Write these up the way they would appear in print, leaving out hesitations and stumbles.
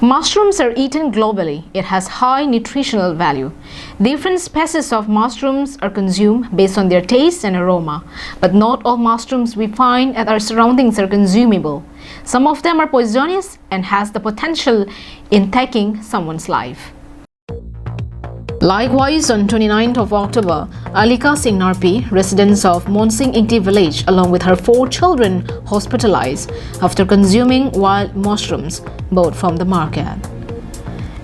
Mushrooms are eaten globally. It has high nutritional value. Different species of mushrooms are consumed based on their taste and aroma, but not all mushrooms we find at our surroundings are consumable. Some of them are poisonous and has the potential in taking someone's life. Likewise, on 29th of October, Alika Singh Narpi, resident of Monsing Ingti village, along with her 4 children, hospitalized after consuming wild mushrooms bought from the market.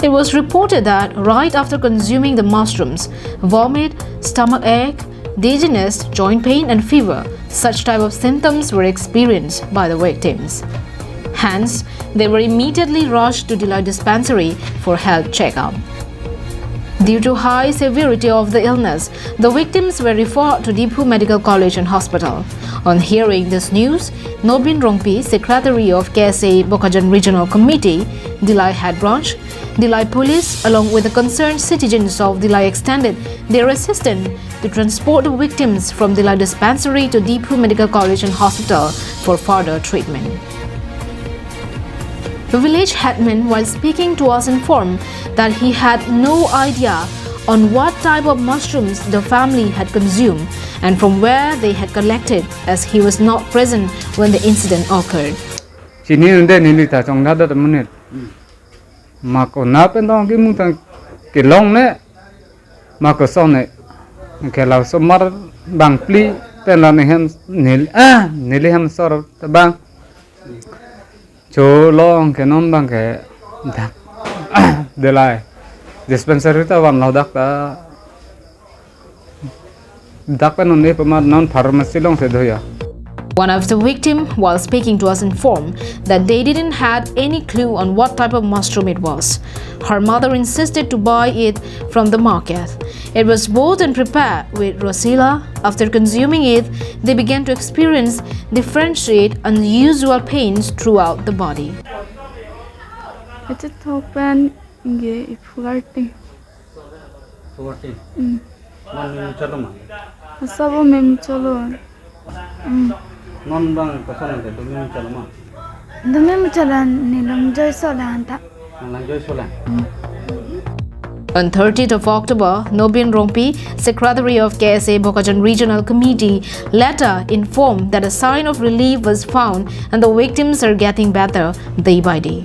It was reported that right after consuming the mushrooms, vomit, stomach ache, dizziness, joint pain and fever, such type of symptoms were experienced by the victims. Hence, they were immediately rushed to Dilai dispensary for health checkup. Due to high severity of the illness, the victims were referred to Diphu Medical College and Hospital. On hearing this news, Nobin Rongpi, Secretary of KSA Bokajan Regional Committee, Dilai Head Branch, Dilai Police, along with the concerned citizens of Dilai extended their assistance to transport the victims from Dilai Dispensary to Diphu Medical College and Hospital for further treatment. The village headman, while speaking to us, informed that he had no idea on what type of mushrooms the family had consumed and from where they had collected, as he was not present when the incident occurred. Cho long cái non bằng cái đặc để lại dispensary ta van lo đặc cái non nàyประมาณ non pharmacy long se doya. One of the victims, while speaking to us, informed that they didn't have any clue on what type of mushroom it was. Her mother insisted to buy it from the market. It was bought and prepared with rosella. After consuming it, they began to experience differentiate unusual pains throughout the body. It's a token in flirting. Flirting. Non bang pasangan itu demi calama. Demi jalan nilang joy solan tak. Nilang joy solan. On 30th of October, Nobin Rongpi, Secretary of KSA Bokajan Regional Committee, later informed that a sign of relief was found and the victims are getting better day by day.